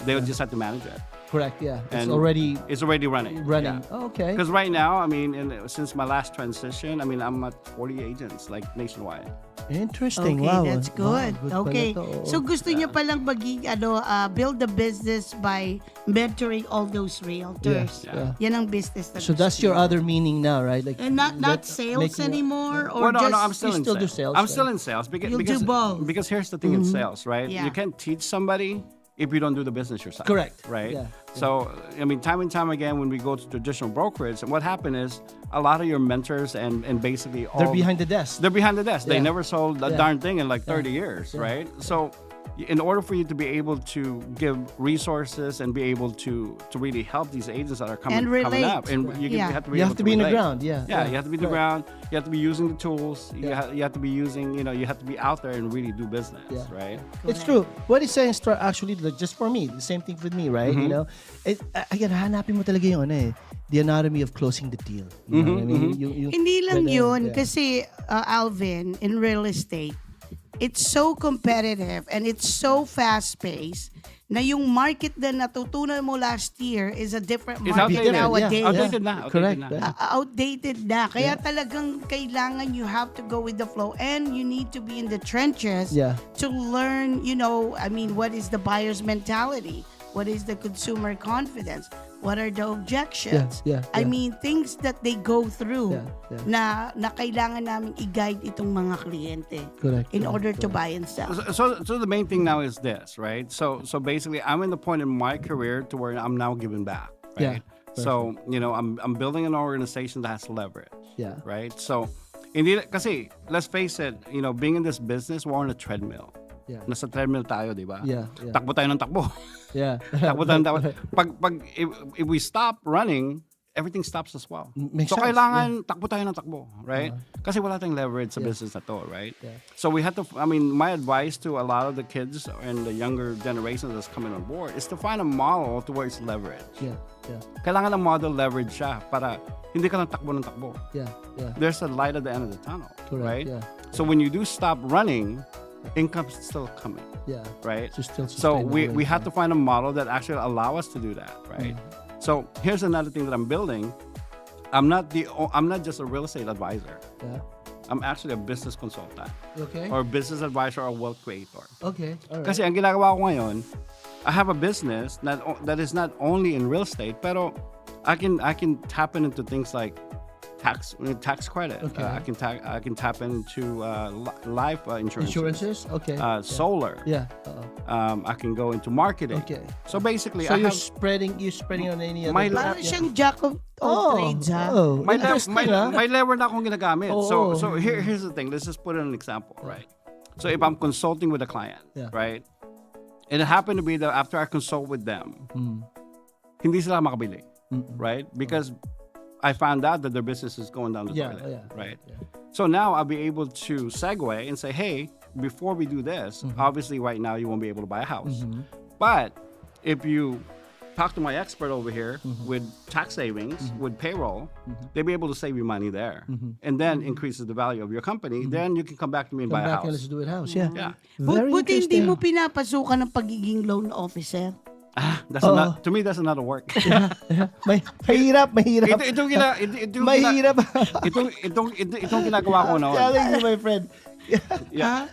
Speaker 3: They would just have to manage it.
Speaker 4: Correct. Yeah. It's
Speaker 3: And
Speaker 4: already
Speaker 3: It's already running.
Speaker 4: running.
Speaker 3: Yeah.
Speaker 4: Oh, okay.
Speaker 3: Because right now, I mean, since my last transition, I mean, I'm at 40 agents, like nationwide.
Speaker 4: Interesting.
Speaker 1: Okay,
Speaker 4: Wow.
Speaker 1: that's
Speaker 4: Wow,
Speaker 1: good.
Speaker 4: pala
Speaker 1: Okay.
Speaker 4: to. Oo.
Speaker 1: So gusto niyo palang build the business by mentoring all those realtors.
Speaker 3: Yeah.
Speaker 1: Yan ang business na
Speaker 4: So
Speaker 1: gusto
Speaker 4: that's your
Speaker 1: niyo.
Speaker 4: other meaning now, right? Like
Speaker 1: And not
Speaker 4: that-
Speaker 1: sales
Speaker 4: making-
Speaker 1: anymore or
Speaker 3: Well, no,
Speaker 1: just
Speaker 3: I'm still
Speaker 4: you
Speaker 3: in
Speaker 4: still do
Speaker 3: sales.
Speaker 4: sales,
Speaker 3: I'm
Speaker 4: right?
Speaker 3: still in sales because
Speaker 1: You'll do both.
Speaker 3: because here's the thing in sales, right?
Speaker 1: Yeah.
Speaker 3: You can't teach somebody if you don't do the business yourself.
Speaker 4: Correct.
Speaker 3: Right.
Speaker 4: Yeah.
Speaker 3: So I mean, time and time again, when we go to traditional brokerage, and what happened is a lot of your mentors and basically all
Speaker 4: They're behind the desk.
Speaker 3: They're behind the desk. They
Speaker 4: Yeah.
Speaker 3: never sold a
Speaker 4: Yeah.
Speaker 3: darn thing in like 30 years, right? So, in order for you to be able to give resources and be able to really help these agents that are coming
Speaker 1: And relate.
Speaker 3: up, and
Speaker 1: Yeah.
Speaker 3: have to be
Speaker 4: You
Speaker 3: able
Speaker 4: have to be in the
Speaker 3: relate.
Speaker 4: ground. Yeah.
Speaker 3: Yeah, you have to be in the
Speaker 4: Correct.
Speaker 3: ground. You have to be using the tools. You have to be using, you have to be out there and really do business,
Speaker 4: Yeah.
Speaker 3: right?
Speaker 4: It's true. What he's saying is actually like, just for me, the same thing with me, right?
Speaker 3: Mm-hmm.
Speaker 4: You know, again, hanapin mo talaga yung the anatomy of closing the deal. You know what I mean?
Speaker 1: Hindi lang
Speaker 4: Pwede,
Speaker 1: yun,
Speaker 4: yeah.
Speaker 1: kasi Alvin, in real estate, it's so competitive and it's so fast-paced na yung market na natutunan mo last year is a different
Speaker 3: It's
Speaker 1: market
Speaker 3: outdated.
Speaker 1: nowadays.
Speaker 3: Outdated na.
Speaker 4: Correct.
Speaker 1: Outdated na. Kaya talagang kailangan you have to go with the flow and you need to be in the trenches to learn, what is the buyer's mentality? What is the consumer confidence? What are the objections? I mean, things that they go through na kailangan namin i-guide itong mga kliyente in order to buy and sell.
Speaker 3: So the main thing now is this, right? So basically, I'm in the point in my career to where I'm now giving back, right? So I'm building an organization that has leverage, right? So indeed, kasi let's face it, being in this business, we're on a treadmill. Nasa treadmill tayo, di ba? Takbo tayo ng takbo. Takbo tayo ng takbo. If we stop running, everything stops as well.
Speaker 4: Makes
Speaker 3: so
Speaker 4: sense.
Speaker 3: kailangan takbo tayo ng takbo, right? Kasi wala tayong leverage sa business na to, right? So we have to, my advice to a lot of the kids and the younger generation that's coming on board is to find a model to where it's leverage. Kailangan ng model leverage siya para hindi ka lang takbo ng takbo. There's a light at the end of the tunnel, right? So when you do stop running, income's still coming, right? So we have to find a model that actually allow us to do that, right? So here's another thing that I'm building. I'm not just a real estate advisor. I'm actually a business consultant, or business advisor or wealth creator.
Speaker 4: Okay. All right.
Speaker 3: Kasi ang ginagawa ko ngayon, I have a business that is not only in real estate, pero I can tap into things like tax credit. I can tap into life
Speaker 4: Insurances? Okay.
Speaker 3: Solar. I can go into marketing.
Speaker 4: Okay.
Speaker 3: So basically,
Speaker 4: So you're spreading on any other
Speaker 1: Parang siyang jack of all trades, ha?
Speaker 3: may lever na akong ginagamit. So here's the thing. Let's just put an example, right? So if I'm consulting with a client, right? And it happened to be that after I consult with them, hindi sila makabili, right? Because I found out that their business is going down the toilet, right? So now I'll be able to segue and say, hey, before we do this, obviously right now you won't be able to buy a house. But if you talk to my expert over here with tax savings, with payroll, they'll be able to save you money there. And then increases the value of your company. Then you can come back to me and buy a house.
Speaker 4: Let's do it house.
Speaker 1: Buti hindi mo pinapasukan ng pagiging loan officer.
Speaker 3: To me, that's another work.
Speaker 4: Mahirap.
Speaker 3: Itong ginagawa ko noon.
Speaker 4: Telling you, my friend.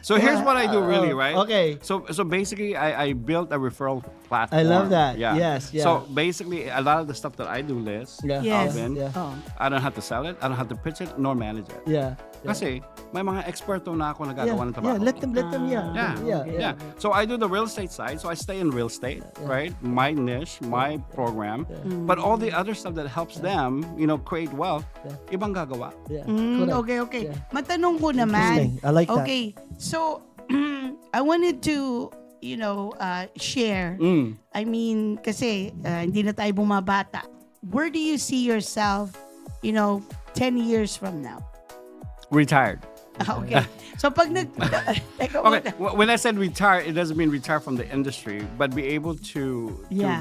Speaker 3: So here's what I do really, right?
Speaker 4: Okay.
Speaker 3: So basically, I built a referral platform.
Speaker 4: I love that.
Speaker 3: Yeah.
Speaker 4: Yes.
Speaker 3: So basically, a lot of the stuff that I do, Liz,
Speaker 1: Yes.
Speaker 3: Alvin, I don't have to sell it. I don't have to pitch it nor manage it. Kasi may mga eksperto na ako nagagawa ng trabaho.
Speaker 4: Let them.
Speaker 3: So I do the real estate side. So I stay in real estate, right? My niche, my program. But all the other stuff that helps them, create wealth, ibang gagawa.
Speaker 1: Okay. Matanong ko naman.
Speaker 4: Interesting. I like that.
Speaker 1: Okay, so I wanted to, share. I mean, kasi hindi na tayo bumabata. Where do you see yourself, 10 years from now?
Speaker 3: Retired.
Speaker 1: Okay. So pag
Speaker 3: when I said retire, it doesn't mean retire from the industry, but be able to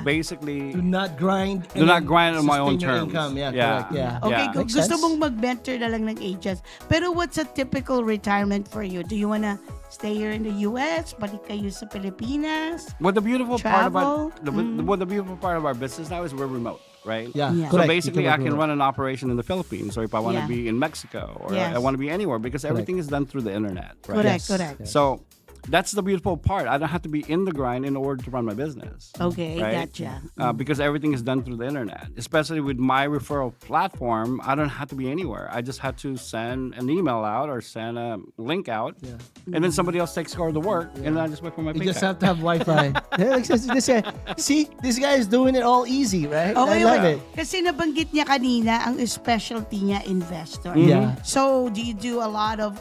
Speaker 3: basically
Speaker 4: Do not grind
Speaker 3: on my own terms.
Speaker 4: Income. Correct.
Speaker 1: Okay,
Speaker 4: Makes
Speaker 1: gusto
Speaker 4: sense.
Speaker 1: mong mag-mentor na lang ng agents. Pero what's a typical retirement for you? Do you wanna stay here in the US? Balik kayo sa Pilipinas?
Speaker 3: What the beautiful part
Speaker 1: Travel?
Speaker 3: about what the beautiful part of our business now is we're remote, right?
Speaker 1: Yeah.
Speaker 3: So
Speaker 4: Correct.
Speaker 3: basically,
Speaker 4: You
Speaker 3: I can run an operation in the Philippines, or if I want to
Speaker 1: Yeah.
Speaker 3: be in Mexico, or
Speaker 1: Yes.
Speaker 3: I want to be anywhere, because everything is done through the internet, right?
Speaker 1: Correct.
Speaker 3: So that's the beautiful part. I don't have to be in the grind in order to run my business.
Speaker 1: Okay,
Speaker 3: Right?
Speaker 1: gotcha.
Speaker 3: Because everything is done through the internet. Especially with my referral platform, I don't have to be anywhere. I just have to send an email out or send a link out, and then somebody else takes care of the work, and then I just wait for my
Speaker 4: You
Speaker 3: paycheck.
Speaker 4: just have to have Wi-Fi. This guy is doing it all easy, right?
Speaker 1: Okay,
Speaker 4: I love it.
Speaker 1: Kasi nabanggit niya kanina ang specialty niya investor.
Speaker 4: Yeah.
Speaker 1: So, do you do a lot of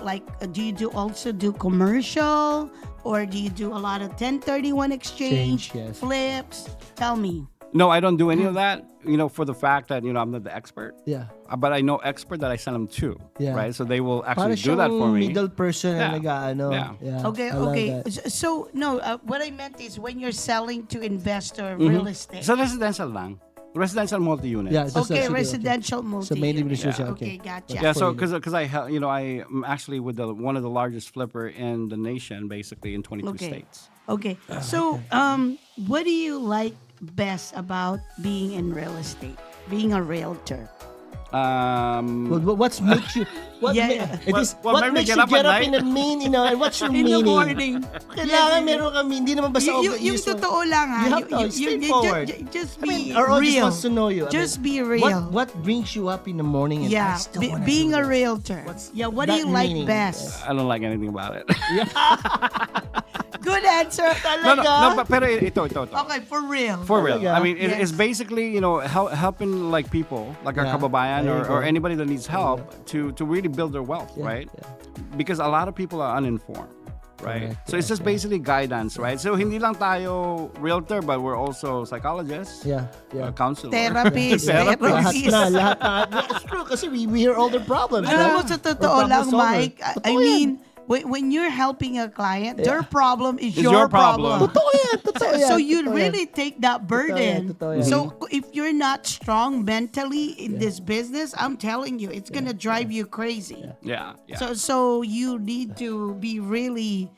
Speaker 1: also do commercial, or do you do a lot of 1031 exchange,
Speaker 4: Yes.
Speaker 1: flips? Tell me.
Speaker 3: No, I don't do any of that. For the fact that I'm not the expert.
Speaker 4: Yeah.
Speaker 3: But I know expert that I send them to.
Speaker 4: Yeah.
Speaker 3: Right. So they will
Speaker 4: Para
Speaker 3: actually do that for
Speaker 4: siyang
Speaker 3: me.
Speaker 4: middle person na
Speaker 3: Yeah.
Speaker 4: nag-ano.
Speaker 3: Yeah.
Speaker 1: Okay,
Speaker 4: I love
Speaker 1: okay.
Speaker 4: that.
Speaker 1: So, no, what I meant is when you're selling to investor real estate.
Speaker 3: Sa residential lang. Residential multi-units.
Speaker 4: Yeah, just
Speaker 1: Okay,
Speaker 4: actually,
Speaker 1: residential multi.
Speaker 4: So mainly residential.
Speaker 1: Okay,
Speaker 4: Okay.
Speaker 1: gotcha.
Speaker 3: Yeah, so because I'm actually with one of the largest flipper in the nation, basically in 22
Speaker 1: Okay.
Speaker 3: states.
Speaker 1: Okay. So, what do you like best about being in real estate? Being a realtor?
Speaker 4: Well, what's makes you? What,
Speaker 1: Yeah.
Speaker 3: What made me
Speaker 4: makes
Speaker 3: get
Speaker 4: you
Speaker 3: up at
Speaker 4: get up
Speaker 3: night?
Speaker 4: in the and what's your
Speaker 1: In the
Speaker 4: meaning?
Speaker 1: morning.
Speaker 4: Kailangan meron kami, hindi naman basta
Speaker 1: Yung totoo lang ha.
Speaker 4: You have to, straightforward.
Speaker 1: Just
Speaker 4: I mean,
Speaker 1: be
Speaker 4: our audience
Speaker 1: real.
Speaker 4: wants to know you.
Speaker 1: Just be real.
Speaker 4: What brings you up in the morning? And
Speaker 1: Yeah,
Speaker 4: I still wanna
Speaker 1: being
Speaker 4: do
Speaker 1: a
Speaker 4: this?
Speaker 1: realtor. What do
Speaker 4: that
Speaker 1: you like
Speaker 4: meaning?
Speaker 1: best?
Speaker 3: I don't like anything about it.
Speaker 1: Good answer.
Speaker 3: no, pero ito.
Speaker 1: Okay, for real.
Speaker 3: For real.
Speaker 4: Talaga?
Speaker 3: I mean, it's
Speaker 1: Yes.
Speaker 3: basically, helping like people, like our
Speaker 4: Yeah.
Speaker 3: kababayan
Speaker 4: There you
Speaker 3: or
Speaker 4: go.
Speaker 3: anybody that needs help to really build their wealth,
Speaker 4: Yeah,
Speaker 3: right?
Speaker 4: yeah.
Speaker 3: Because a lot of people are uninformed, right?
Speaker 4: Correct,
Speaker 3: So it's just basically guidance, right? So hindi lang tayo realtor, but we're also psychologists,
Speaker 4: Yeah, yeah.
Speaker 3: counselor,
Speaker 1: Therapist.
Speaker 4: Lahat
Speaker 1: Therapist.
Speaker 4: na. It's true kasi we hear all the problems.
Speaker 1: Alam mo,
Speaker 4: right?
Speaker 1: sa totoo
Speaker 4: We're
Speaker 1: lang,
Speaker 4: problem solver.
Speaker 1: Mike, I
Speaker 4: Totoo
Speaker 1: mean,
Speaker 4: yan.
Speaker 1: when you're helping a client,
Speaker 4: Yeah.
Speaker 1: their problem is
Speaker 3: It's
Speaker 1: your
Speaker 3: your problem.
Speaker 1: problem.
Speaker 4: Totoo yan, totoo yan.
Speaker 1: So you
Speaker 4: totoo yan.
Speaker 1: really take that burden.
Speaker 4: Totoo yan.
Speaker 1: So if you're not strong mentally in this business, I'm telling you, it's gonna drive you crazy.
Speaker 3: yeah.
Speaker 1: So you need to be really,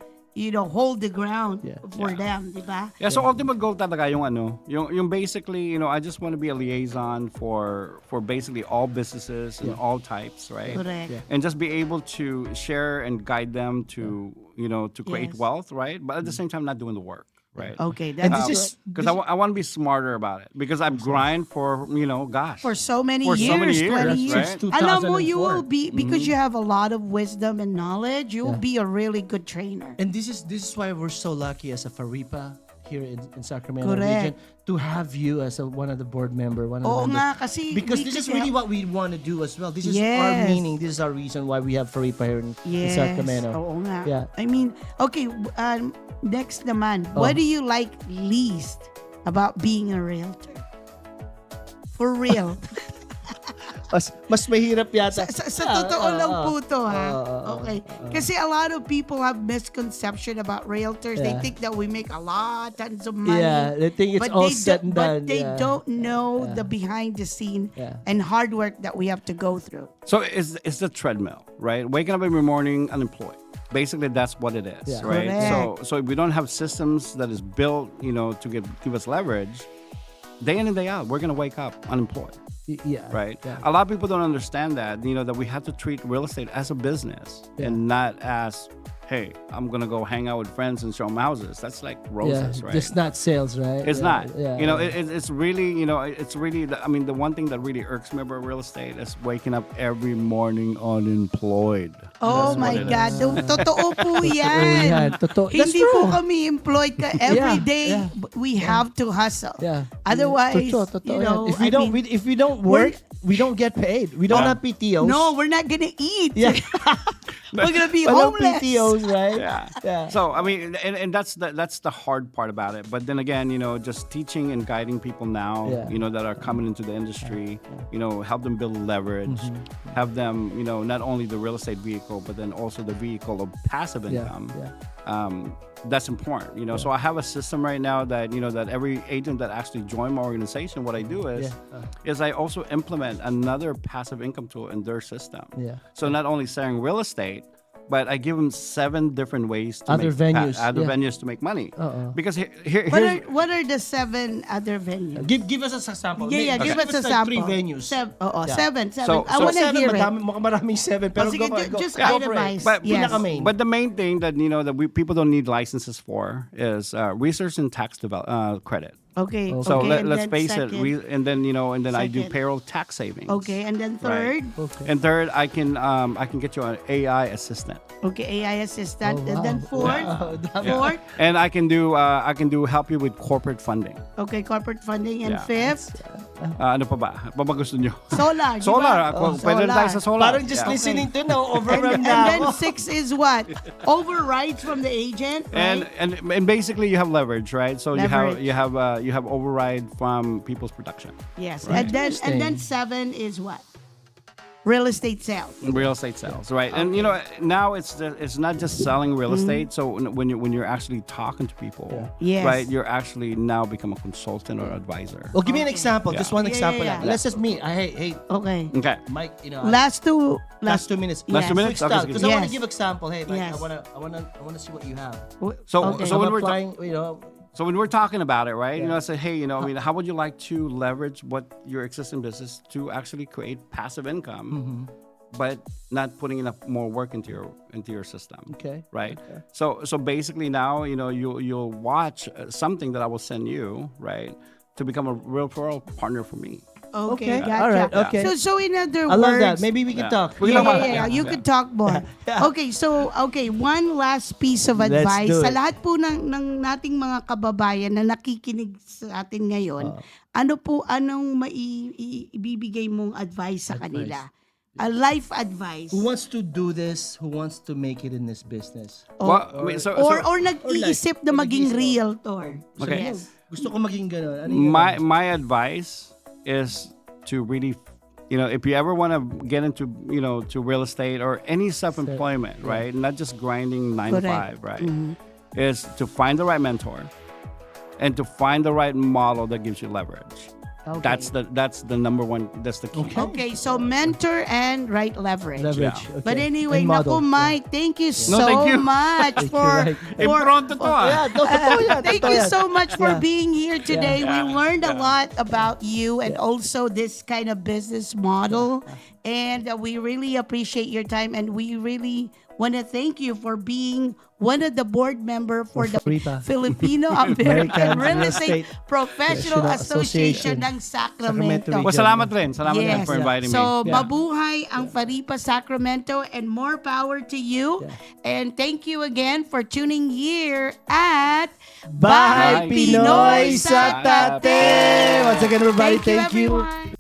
Speaker 1: hold the ground for them, di ba?
Speaker 3: Yeah, so ultimate goal talaga yung basically, I just want to be a liaison for basically all businesses and all types, right?
Speaker 1: Correct. Yeah.
Speaker 3: And just be able to share and guide them to, to create
Speaker 1: Yes.
Speaker 3: wealth, right? But at the same time, not doing the work, right?
Speaker 1: Okay,
Speaker 4: And
Speaker 1: that's
Speaker 4: this is
Speaker 3: Because I want to be smarter about it. Because I've grind for, gosh.
Speaker 1: for so many
Speaker 3: For
Speaker 1: years,
Speaker 3: so many years,
Speaker 1: 20 years.
Speaker 3: right?
Speaker 1: Alam mo, you
Speaker 4: 2004.
Speaker 1: will be, because you have a lot of wisdom and knowledge, you'll be a really good trainer.
Speaker 4: And this is why we're so lucky as a FAREPA here in Sacramento
Speaker 1: Correct.
Speaker 4: region to have you as one of the board member, one of
Speaker 1: Oo
Speaker 4: the
Speaker 1: nga,
Speaker 4: members.
Speaker 1: kasi
Speaker 4: Because
Speaker 1: we
Speaker 4: this is
Speaker 1: could
Speaker 4: really
Speaker 1: help-
Speaker 4: what we want to do as well. This is our
Speaker 1: Yes.
Speaker 4: meaning. This is our reason why we have FAREPA here in Sacramento.
Speaker 1: Oo nga.
Speaker 4: Yeah.
Speaker 1: I mean, okay, next naman, what do you like least about being a realtor? For real.
Speaker 4: Mas mahirap yata.
Speaker 1: Sa totoo lang po to, ha?
Speaker 4: Oo.
Speaker 1: Okay. Kasi a lot of people have misconception about realtors. They
Speaker 4: Yeah.
Speaker 1: think that we make a lot, tons of money.
Speaker 4: Yeah, they think it's all set and done.
Speaker 1: But they
Speaker 4: Yeah.
Speaker 1: don't know
Speaker 4: Yeah.
Speaker 1: the behind the scene
Speaker 4: Yeah.
Speaker 1: and hard work that we have to go through.
Speaker 3: So it's the treadmill, right? Waking up every morning unemployed. Basically, that's what it is,
Speaker 4: Yeah.
Speaker 3: right?
Speaker 1: Correct.
Speaker 3: So if we don't have systems that is built, to give us leverage, day in and day out, we're gonna wake up unemployed,
Speaker 4: Yeah.
Speaker 3: right?
Speaker 4: Yeah.
Speaker 3: A lot of people don't understand that, that we have to treat real estate as a business
Speaker 4: Yeah.
Speaker 3: and not as, hey, I'm gonna go hang out with friends and show them houses. That's like roses, right?
Speaker 4: Just not sales, right?
Speaker 3: It's
Speaker 4: Yeah,
Speaker 3: not.
Speaker 4: Yeah.
Speaker 3: It's really, it's really, the one thing that really irks me about real estate is waking up every morning unemployed.
Speaker 1: Oh
Speaker 3: That's
Speaker 1: my
Speaker 3: what it
Speaker 1: God.
Speaker 3: is.
Speaker 1: Totoo po
Speaker 4: yan.
Speaker 1: yan.
Speaker 4: Totoo. That's
Speaker 1: Hindi po
Speaker 4: true.
Speaker 1: kami employed ka. Every
Speaker 4: Yeah,
Speaker 1: day,
Speaker 4: yeah,
Speaker 1: we have to hustle.
Speaker 4: Yeah.
Speaker 1: Otherwise,
Speaker 4: Totoo yan. If we don't work, we don't get paid. We don't have PTOs.
Speaker 1: no, we're not gonna eat.
Speaker 4: Yeah.
Speaker 1: We're gonna be
Speaker 4: Walang
Speaker 1: homeless.
Speaker 4: PTOs, right?
Speaker 3: Yeah.
Speaker 4: Yeah.
Speaker 3: So I mean, and that's the hard part about it. But then again, just teaching and guiding people now,
Speaker 4: Yeah.
Speaker 3: that are coming into the industry, help them build leverage,
Speaker 4: Mm-hmm.
Speaker 3: have them, not only the real estate vehicle, but then also the vehicle of passive
Speaker 4: Yeah,
Speaker 3: income.
Speaker 4: yeah.
Speaker 3: That's important, So I have a system right now that that every agent that actually joined my organization, what I do is I also implement another passive income tool in their system.
Speaker 4: Yeah.
Speaker 3: So not only selling real estate, but I give them 7 different ways to
Speaker 4: Other venues,
Speaker 3: other
Speaker 4: yeah.
Speaker 3: venues to make money.
Speaker 4: Uh-oh.
Speaker 3: Because here's
Speaker 1: What are the 7 other venues?
Speaker 4: Give us a sample.
Speaker 1: Yeah, give us a
Speaker 4: like
Speaker 1: sample.
Speaker 4: 3 venues.
Speaker 1: Seven.
Speaker 3: So-
Speaker 1: I
Speaker 3: so
Speaker 1: want to
Speaker 4: 7,
Speaker 1: hear it.
Speaker 4: mukhang maraming 7. Pero
Speaker 1: sige,
Speaker 4: go for it.
Speaker 1: just
Speaker 4: Go for it.
Speaker 1: itemize.
Speaker 3: But-
Speaker 1: Yes.
Speaker 4: Pinaka-main.
Speaker 3: But the main thing that people don't need licenses for is research and tax credit.
Speaker 1: Okay.
Speaker 3: So
Speaker 1: okay, and
Speaker 3: let's
Speaker 1: then
Speaker 3: face
Speaker 1: second.
Speaker 3: it, and then I do
Speaker 1: Second.
Speaker 3: payroll tax savings.
Speaker 1: Okay, and then third.
Speaker 4: Okay.
Speaker 3: And third, I can get you an AI assistant.
Speaker 1: Okay, AI assistant.
Speaker 4: Oh,
Speaker 1: And then
Speaker 4: wow.
Speaker 1: fourth.
Speaker 4: Wow, dami.
Speaker 1: Fourth.
Speaker 3: And I can do help you with corporate funding.
Speaker 1: Okay, corporate funding. And
Speaker 3: Yeah.
Speaker 1: fifth,
Speaker 3: Ano pa ba? Ano pa ba gusto nyo?
Speaker 1: solar. di ba?
Speaker 3: Solar. Pwede na tayo sa solar.
Speaker 4: Parang just
Speaker 3: Yeah.
Speaker 4: listening to now,
Speaker 1: And,
Speaker 4: overwhelmed
Speaker 1: and
Speaker 4: na
Speaker 1: then
Speaker 4: ako.
Speaker 1: 6 is what? Overrides from the agent, right?
Speaker 3: And basically you have leverage, right? So
Speaker 1: Leverage.
Speaker 3: you have override from people's production.
Speaker 1: Yes.
Speaker 3: Right.
Speaker 1: And then
Speaker 4: Interesting.
Speaker 1: 7 is what? real estate sales.
Speaker 3: Real estate sales, right? And you know, now it's not just selling real estate. So when you're actually talking to people,
Speaker 1: Yes.
Speaker 3: right, you're actually now become a consultant or advisor.
Speaker 4: Well, give me an example.
Speaker 3: Yeah.
Speaker 4: Just one
Speaker 1: Yeah,
Speaker 4: example.
Speaker 1: yeah, yeah.
Speaker 4: Let's just meet. Hey,
Speaker 1: Okay.
Speaker 3: Okay.
Speaker 4: Mike. You know,
Speaker 1: Last 2
Speaker 4: last 2 minutes.
Speaker 3: Last 2 minutes? Okay,
Speaker 4: Because I want to
Speaker 1: Yes.
Speaker 4: give example. Hey, Mike,
Speaker 1: Yes.
Speaker 4: I wanna see what you have.
Speaker 3: So
Speaker 1: Okay.
Speaker 3: so when
Speaker 4: I'm
Speaker 3: we're
Speaker 4: applying, you know.
Speaker 3: So when we're talking about it, right? You
Speaker 4: Yeah.
Speaker 3: know, I say, hey, you know, I mean, how would you like to leverage what your existing business to actually create passive income, but not putting enough more work into your system?
Speaker 4: Okay.
Speaker 3: Right.
Speaker 4: Okay.
Speaker 3: So basically now, you know, you'll watch something that I will send you, right, to become a referral partner for me.
Speaker 1: Okay,
Speaker 4: Okay.
Speaker 1: gotcha.
Speaker 4: All right. Okay.
Speaker 1: So in other
Speaker 4: I
Speaker 1: words,
Speaker 4: love that. Maybe we can
Speaker 3: Yeah.
Speaker 4: talk.
Speaker 3: We
Speaker 1: yeah,
Speaker 3: can talk about
Speaker 1: yeah,
Speaker 3: it.
Speaker 1: you could talk more. Okay, so one last piece of
Speaker 4: Let's
Speaker 1: advice
Speaker 4: do
Speaker 1: sa
Speaker 4: it.
Speaker 1: lahat po ng nating mga kababayan na nakikinig sa atin ngayon. Anong ibibigay mong advice sa kanila? A life advice.
Speaker 4: Who wants to do this? Who wants to make it in this business?
Speaker 3: Well, I mean,
Speaker 1: Or nag-iisip na maging realtor.
Speaker 3: Okay.
Speaker 1: Yes.
Speaker 4: Gusto ko maging gano'n. Ano yung
Speaker 3: my advice is to really, you know, if you ever want to get into, you know, to real estate or any self-employment, right? Not just grinding 9 to
Speaker 1: Correct.
Speaker 3: 5, right? Is to find the right mentor and to find the right model that gives you leverage.
Speaker 1: Okay.
Speaker 3: That's the number one. That's the key.
Speaker 1: Okay, so mentor and right leverage.
Speaker 4: leverage?
Speaker 3: Yeah.
Speaker 4: Okay.
Speaker 1: But anyway,
Speaker 4: And model.
Speaker 1: naku Mike, thank you so
Speaker 3: thank you.
Speaker 1: much for
Speaker 4: Mike.
Speaker 3: Pronto to,
Speaker 4: Yeah, totoo yan.
Speaker 1: Thank
Speaker 4: totoo
Speaker 1: you
Speaker 4: yan.
Speaker 1: so much for
Speaker 4: Yeah.
Speaker 1: being here today.
Speaker 3: Yeah.
Speaker 1: We learned a lot about you and also this kind of business model. And we really appreciate your time. And we really want to thank you for being one of the board member for the
Speaker 4: FAREPA.
Speaker 1: Filipino-American
Speaker 4: American
Speaker 1: Real
Speaker 4: Real
Speaker 1: Estate
Speaker 4: Estate
Speaker 1: Professional Association ng Sacramento.
Speaker 4: Sacramento
Speaker 3: Well, salamat rin. Salamat rin
Speaker 1: Yes.
Speaker 3: for inviting
Speaker 1: So,
Speaker 3: me.
Speaker 1: mabuhay ang FAREPA Sacramento and more power to you. And thank you again for tuning here at
Speaker 4: Bahay Pinoy sa Tate. Once again, everybody, thank you.
Speaker 1: everyone.